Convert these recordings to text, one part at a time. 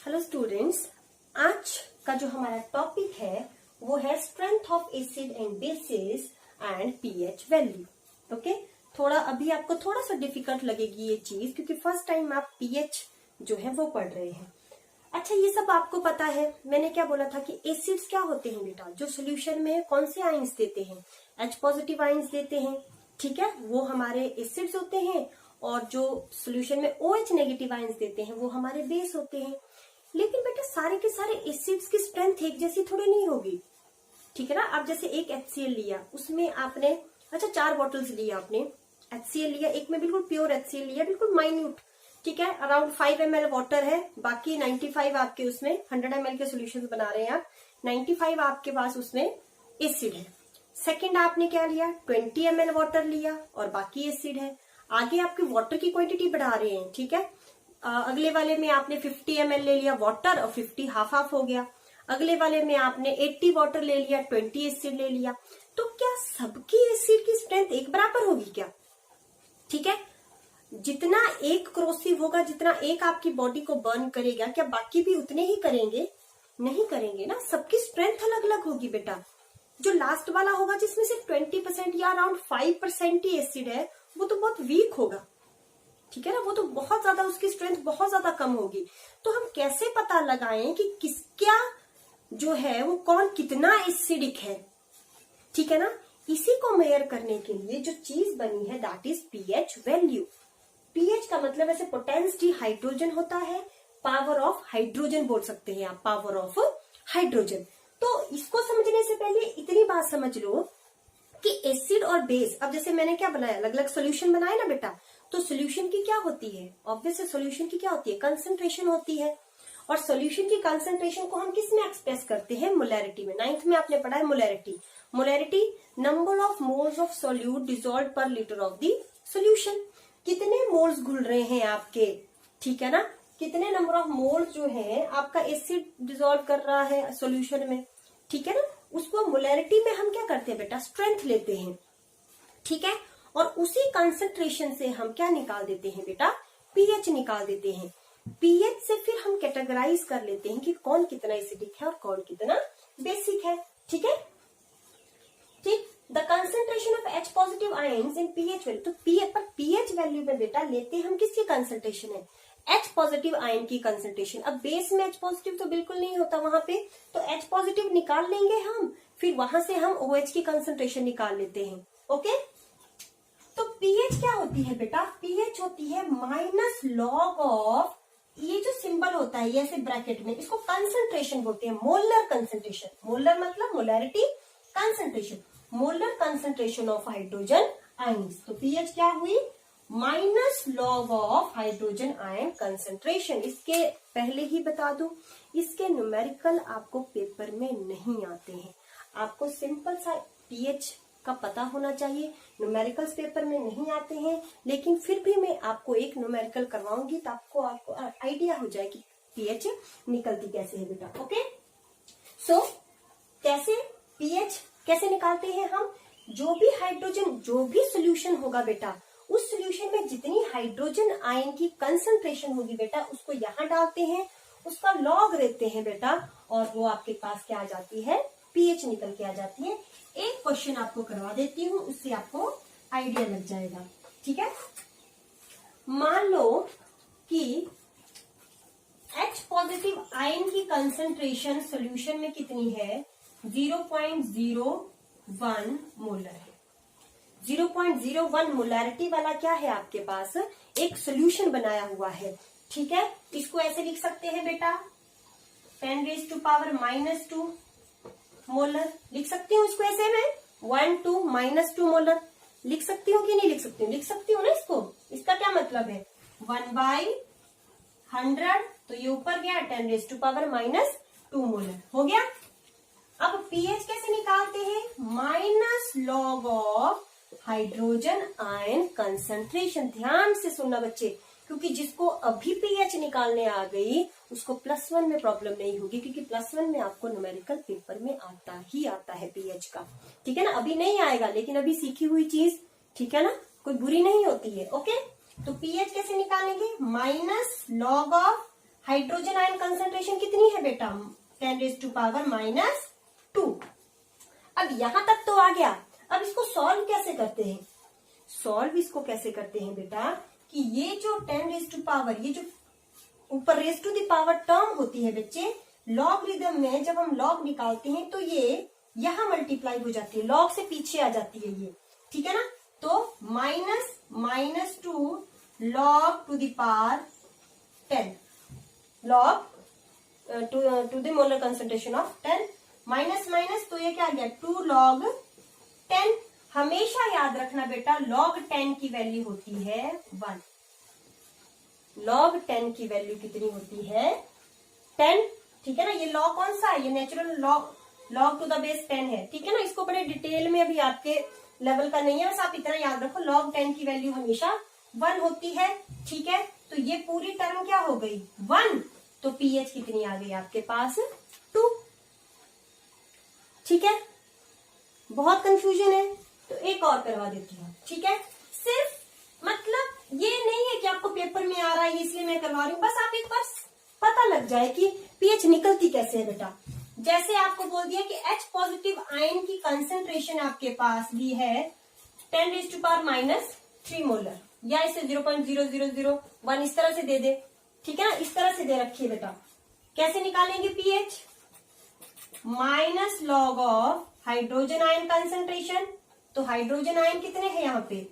Hello students, आज का जो हमारा टॉपिक है वो है strength of acid and bases and pH value. Okay, थोड़ा अभी आपको थोड़ा सा डिफिकल्ट लगेगी ये चीज क्योंकि फर्स्ट टाइम आप पीएच जो है वो पढ़ रहे हैं। अच्छा, ये सब आपको पता है। मैंने क्या बोला था कि एसिड्स क्या होते हैं बेटा, जो सोल्यूशन में कौन से आयंस देते हैं, H पॉजिटिव आयंस देते हैं। ठीक है, वो हमारे एसिड्स होते हैं और जो सोल्यूशन में OH नेगेटिव आयंस देते हैं वो हमारे बेस होते हैं। लेकिन बेटा सारे के सारे एसिड्स की स्ट्रेंथ एक जैसी थोड़ी नहीं होगी। ठीक है ना, आप जैसे एक HCl लिया, उसमें आपने अच्छा 4 बॉटल्स लिया, आपने HCl लिया, एक में बिल्कुल प्योर HCl लिया, बिल्कुल माइन्यूट। ठीक है, अराउंड 5 ml वाटर है, बाकी 95 आपके उसमें 100 ml के सोल्यूशन बना रहे हैं आप, 95 आपके पास उसमें एसिड है। सेकंड आपने क्या लिया, 20 ml वाटर लिया और बाकी एसिड है। आगे आपके वाटर की क्वांटिटी बढ़ा रहे हैं। ठीक है, अगले वाले में आपने 50 ml ले लिया वाटर और 50 हाफ हाफ हो गया। अगले वाले में आपने 80 वाटर ले लिया, 20 एसिड ले लिया। तो क्या सबकी एसिड की स्ट्रेंथ एक बराबर होगी क्या? ठीक है, जितना एक क्रोसिव होगा, जितना एक आपकी बॉडी को बर्न करेगा, क्या बाकी भी उतने ही करेंगे? नहीं करेंगे ना, सबकी स्ट्रेंथ अलग अलग होगी बेटा। जो लास्ट वाला होगा जिसमें सिर्फ 20% या अराउंड 5% ही एसिड है, वो तो बहुत वीक होगा। ठीक है ना, वो तो बहुत ज्यादा, उसकी स्ट्रेंथ बहुत ज्यादा कम होगी। तो हम कैसे पता लगाएं कि किसका जो है वो कौन कितना एसिडिक है? ठीक है ना, इसी को मेजर करने के लिए जो चीज बनी है that is pH value. PH का मतलब ऐसे पोटेंस डी हाइड्रोजन होता है, पावर ऑफ हाइड्रोजन बोल सकते हैं आप, पावर ऑफ हाइड्रोजन। तो इसको समझने से पहले इतनी बात समझ लो कि एसिड और बेस, अब जैसे मैंने क्या बनाया, अलग अलग सोल्यूशन बनाए ना बेटा, तो सोल्यूशन की क्या होती है, ऑब्वियसली सोल्यूशन की क्या होती है, कंसंट्रेशन होती है। और सोल्यूशन की कंसंट्रेशन को हम किस में एक्सप्रेस करते हैं, मोलैरिटी में। 9th में आपने पढ़ा है molarity. Molarity number of moles of solute dissolve पर लीटर ऑफ द सोल्यूशन। कितने मोल्स घुल रहे हैं आपके, ठीक है ना, कितने नंबर ऑफ मोल्स जो है आपका एसिड डिसॉल्व कर रहा है सोल्यूशन में। ठीक है ना, उसको मोलैरिटी में हम क्या करते हैं बेटा, स्ट्रेंथ लेते हैं। ठीक है, और उसी कंसंट्रेशन से हम क्या निकाल देते हैं बेटा, पीएच निकाल देते हैं। पीएच से फिर हम कैटेगराइज कर लेते हैं कि कौन कितना एसिडिक है और कौन कितना बेसिक है। ठीक है, ठीक, the concentration of H positive ions in pH value. तो पीएच वैल्यू में बेटा लेते हम किसकी कंसंट्रेशन है, H पॉजिटिव आयन की कंसंट्रेशन। अब बेस में H पॉजिटिव तो बिल्कुल नहीं होता वहां पे, तो H पॉजिटिव निकाल लेंगे हम, फिर वहां से हम OH की कंसंट्रेशन निकाल लेते हैं। ओके, तो पीएच क्या होती है बेटा, पीएच होती है माइनस लॉग ऑफ, ये जो सिंबल होता है ये ऐसे ब्रैकेट में, इसको कंसंट्रेशन बोलते हैं, मोलर कंसंट्रेशन। मोलर मतलब molarity, concentration, molar concentration of hydrogen ions. तो पीएच क्या हुई, minus log of hydrogen ion concentration. इसके पहले ही बता दूं, इसके न्यूमेरिकल आपको पेपर में नहीं आते हैं, आपको सिंपल सा पीएच का पता होना चाहिए। न्यूमेरिकल्स पेपर में नहीं आते हैं, लेकिन फिर भी मैं आपको एक न्यूमेरिकल करवाऊंगी तो आपको आइडिया हो जाए कि पीएच निकलती कैसे है बेटा। ओके, सो कैसे पीएच कैसे निकालते हैं हम, जो भी हाइड्रोजन, जो भी सोल्यूशन होगा बेटा, उस सोल्यूशन में जितनी हाइड्रोजन आयन की कंसंट्रेशन होगी बेटा, उसको यहाँ डालते हैं, उसका लॉग लेते हैं बेटा, और वो आपके पास क्या आ जाती है, पीएच निकल के आ जाती है। एक क्वेश्चन आपको करवा देती हूँ, उससे आपको आइडिया लग जाएगा। ठीक है, मान लो कि H पॉजिटिव आयन की कंसंट्रेशन सोल्यूशन में कितनी है, 0.01 मोलर है। 0.01 मोलैरिटी वाला क्या है आपके पास, एक सोल्यूशन बनाया हुआ है। ठीक है, इसको ऐसे लिख सकते हैं बेटा, 10⁻⁻² मोलर लिख सकती हूँ इसको ऐसे में, 1 2 -2 मोलर लिख सकती हूँ कि नहीं लिख सकती हूँ, लिख सकती हूँ ना इसको। इसका क्या मतलब है, 1/100, तो ये ऊपर गया 10⁻⁻² मोलर हो गया। अब पीएच कैसे निकालते हैं, minus log of hydrogen ion concentration. ध्यान से सुनना बच्चे, क्योंकि जिसको अभी पीएच निकालने आ गई उसको +1 में प्रॉब्लम नहीं होगी, क्योंकि +1 में आपको न्यूमेरिकल पेपर में आता ही आता है पीएच का। ठीक है ना, अभी नहीं आएगा, लेकिन अभी सीखी हुई चीज, ठीक है ना, कोई बुरी नहीं होती है। ओके, तो पीएच कैसे निकालेंगे, minus log of hydrogen ion concentration कितनी है बेटा? 10⁻⁻²। अब यहां तक तो आ गया। अब इसको सॉल्व कैसे करते हैं? सॉल्व इसको कैसे करते हैं बेटा कि ये जो 10⁻, ये जो ऊपर raise to the power term होती है बच्चे, लॉगरिथम में जब हम लॉग निकालते हैं तो ये यहां मल्टीप्लाई हो जाती है, लॉग से पीछे आ जाती है ये, ठीक है ना। तो --2 log to the power 10 log to the molar concentration of 10 minus तो ये क्या आ गया 2 log 10। हमेशा याद रखना बेटा log 10 की वैल्यू होती है 1। log 10 की वैल्यू कितनी होती है 10, ठीक है ना। ये log कौन सा है? ये natural log to the base 10 है, ठीक है ना। इसको बड़े डिटेल में अभी आपके लेवल का नहीं है, बस आप इतना याद रखो log 10 की वैल्यू हमेशा 1 होती है, ठीक है। तो ये पूरी टर्म क्या हो गई 1, तो पीएच कितनी आ गई आपके पास 2, ठीक है। बहुत कंफ्यूजन है तो एक और करवा देती हूँ, ठीक है। सिर्फ मतलब ये नहीं है कि आपको पेपर में आ रहा है इसलिए मैं करवा रही हूँ, बस आप एक बार पता लग जाए कि पीएच निकलती कैसे है बेटा। जैसे आपको बोल दिया कि H पॉजिटिव आयन की कंसेंट्रेशन आपके पास भी है 10⁻³ मोलर, या इसे 0.0001 इस तरह से दे दे, ठीक है ना। इस तरह से दे रखी है बेटा। कैसे निकालेंगे pH? -log of hydrogen ion concentration. तो हाइड्रोजन आयन कितने हैं यहाँ पे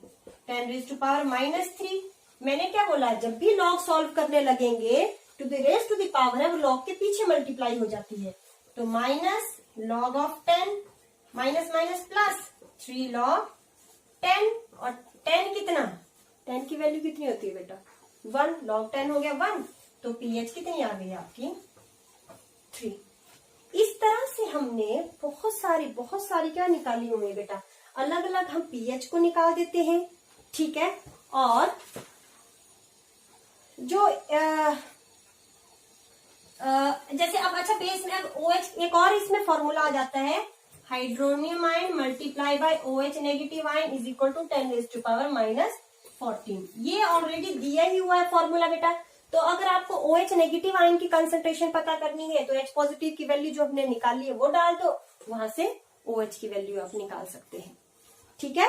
10⁻⁻3। मैंने क्या बोला, जब भी लॉग सॉल्व करने लगेंगे to the raise to the power है वो लॉग के पीछे मल्टीप्लाई हो जाती है। तो -log of 10 minus plus 3 log 10, और 10 कितना, 10 की वैल्यू कितनी होती है बेटा 1, log 10 हो गया 1, तो पीएच कितनी आ गई आपकी 3। इस तरह से हमने बहुत सारी क्या निकाली हुई है बेटा, अलग अलग हम पीएच को निकाल देते हैं, ठीक है। और जो जैसे अब अच्छा बेस में अब OH एक और इसमें फॉर्मूला आ जाता है, hydronium ion multiply by OH negative ion is equal to 10⁻⁻14। ये ऑलरेडी दिया ही हुआ है फॉर्मूला बेटा। तो अगर आपको OH नेगेटिव आयन की कंसेंट्रेशन पता करनी है तो H पॉजिटिव की वैल्यू जो हमने निकाली है वो डाल दो, वहां से OH की वैल्यू आप निकाल सकते हैं, ठीक है।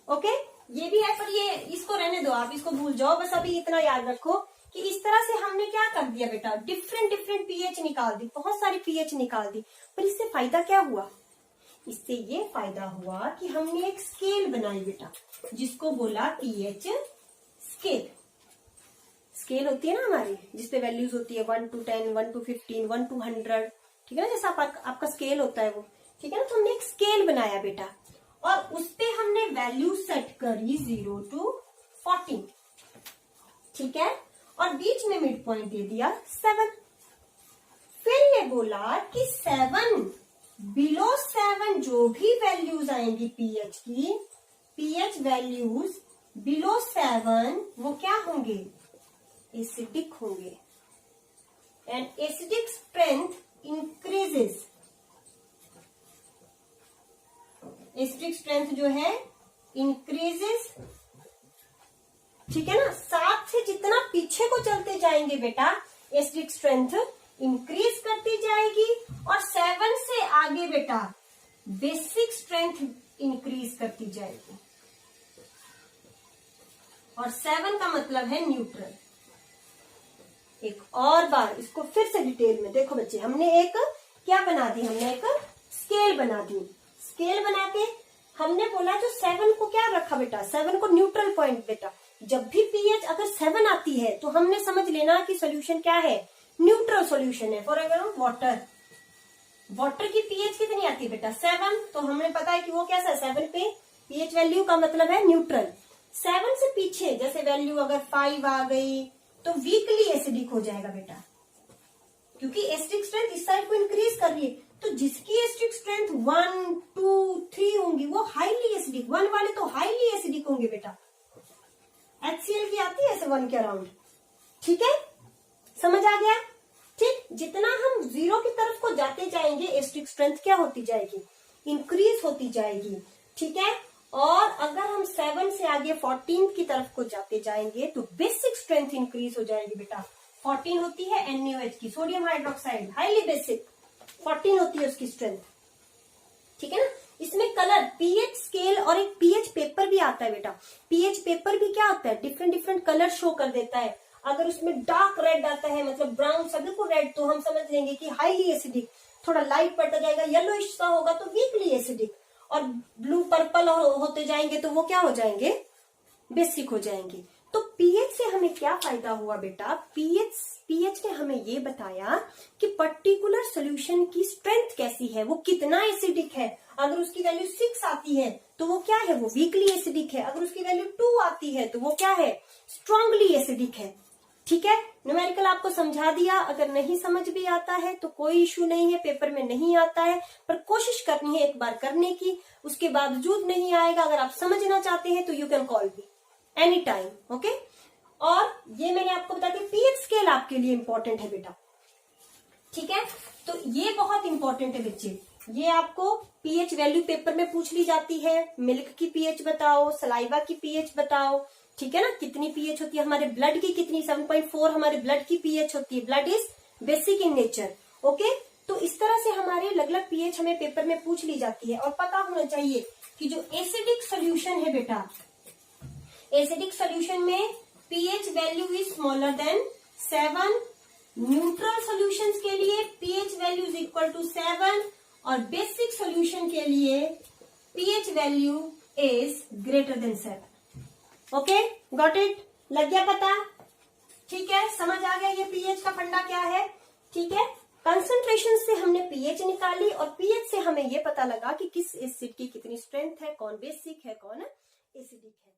ओके, ये भी है, पर ये इसको रहने दो, आप इसको भूल जाओ। बस अभी इतना याद रखो कि इस तरह से हमने क्या कर दिया बेटा, डिफरेंट पीएच निकाल दी, बहुत सारी पीएच निकाल दी। पर इससे फायदा क्या हुआ? इससे ये फायदा हुआ कि हमने एक स्केल बनाई बेटा, जिसको बोला पीएच स्केल। स्केल होती है ना हमारी, जिसपे वैल्यूज होती है 1 to 10, 1 to 15, 1 to 100, ठीक है ना। जैसा आपका स्केल होता है वो, ठीक है ना। तो हमने एक स्केल बनाया बेटा, और उसपे हमने वैल्यू सेट करी 0 to 14, ठीक है। और बीच में मिड पॉइंट दे दिया 7। फिर ये बोला कि 7 बिलो 7 जो भी वैल्यूज आएंगी पीएच की, पीएच वैल्यूज बिलो 7 वो क्या होंगे, एसिडिक होंगे। And acidic strength increases, acidic strength जो है इंक्रीजेस, ठीक है ना। 7 से जितना पीछे को चलते जाएंगे बेटा एसिडिक स्ट्रेंथ इंक्रीज करती जाएगी, और 7 से आगे बेटा बेसिक स्ट्रेंथ इंक्रीज करती जाएगी। और 7 का मतलब है न्यूट्रल। एक और बार इसको फिर से डिटेल में देखो बच्चे, हमने एक क्या बना दी, हमने एक स्केल बना दी। स्केल बना के हमने बोला जो 7 को क्या रखा बेटा, 7 को न्यूट्रल पॉइंट बेटा। जब भी पीएच अगर 7 आती है तो हमने समझ लेना कि सोल्यूशन क्या है, न्यूट्रल सोल्यूशन है। फॉर एग्जाम्पल वाटर की पीएच कितनी आती है बेटा 7, तो हमें पता है कि वो कैसा है 7 पे पीएच वैल्यू का मतलब है न्यूट्रल। 7 से पीछे जैसे वैल्यू अगर 5 आ गई तो वीकली एसिडिक हो जाएगा बेटा, क्योंकि एसिडिक स्ट्रेंथ इस साइड को इंक्रीज कर रही है। तो जिसकी एसिडिक स्ट्रेंथ 1, 2, 3 होंगी वो हाईली एसिडिक, 1 वाले तो हाईली एसिडिक होंगे बेटा। HCl की आती है ऐसे 1 के अराउंड, ठीक है, समझ आ गया। ठीक, जितना हम 0 की तरफ को जाते जाएंगे एसिडिक स्ट्रेंथ क्या होती जाएगी, इंक्रीज होती जाएगी, ठीक है। और अगर हम 7 से आगे 14 की तरफ को जाते जाएंगे तो बेसिक स्ट्रेंथ इंक्रीज हो जाएगी बेटा 14 होती है NaOH की, सोडियम हाइड्रोक्साइड, हाईली बेसिक, 14 होती है उसकी स्ट्रेंथ। ठीक है ना। इसमें कलर, पीएच स्केल और एक पीएच पेपर भी आता है बेटा। पीएच पेपर भी क्या होता है, डिफरेंट डिफरेंट कलर शो कर देता है। अगर उसमें डार्क रेड आता है, मतलब ब्राउन सा बिल्कुल रेड, तो हम समझ लेंगे कि हाईली एसिडिक। थोड़ा लाइट पड़ता जाएगा, येलोइश सा होगा तो वीकली एसिडिक, और ब्लू पर्पल होते जाएंगे तो वो क्या हो जाएंगे, बेसिक हो जाएंगे। तो पीएच से हमें क्या फायदा हुआ बेटा, पीएच ने हमें ये बताया कि पर्टिकुलर सॉल्यूशन की स्ट्रेंथ कैसी है, वो कितना एसिडिक है। अगर उसकी वैल्यू 6 आती है तो वो क्या है, वो वीकली एसिडिक है। अगर उसकी वैल्यू 2 आती है तो वो क्या है, स्ट्रांगली एसिडिक है। ठीक है, न्यूमेरिकल आपको समझा दिया। अगर नहीं समझ भी आता है तो कोई इश्यू नहीं है, पेपर में नहीं आता है, पर कोशिश करनी है एक बार करने की। उसके बावजूद नहीं आएगा, अगर आप समझना चाहते हैं तो you can call me any time, okay. और ये मैंने आपको बता दिया, पीएच स्केल आपके लिए इंपॉर्टेंट है बेटा। ठीक है, तो ये बहुत इंपॉर्टेंट है बच्चे। ये आपको पीएच वैल्यू पेपर में पूछ ली जाती है। मिल्क की पीएच बताओ, सलाइवा की पीएच बताओ, ठीक है ना, कितनी पीएच होती है, हमारे ब्लड की कितनी, 7.4 हमारे ब्लड की पीएच होती है। Blood is basic in nature, okay. तो इस तरह से हमारे अलग अलग पीएच हमें पेपर में पूछ ली जाती है। और पता होना चाहिए कि जो एसिडिक सोल्यूशन है बेटा, एसिडिक सोल्यूशन में pH value is smaller than 7, neutral solutions के लिए pH value is equal to 7, और बेसिक सॉल्यूशन के लिए pH value is greater than 7। Okay, got it, लग गया पता। ठीक है, समझ आ गया ये पीएच का फंडा क्या है। ठीक है, कंसंट्रेशन से हमने पीएच निकाली, और पीएच से हमें ये पता लगा कि किस एसिड की कितनी स्ट्रेंथ है, कौन बेसिक है कौन एसिडिक है।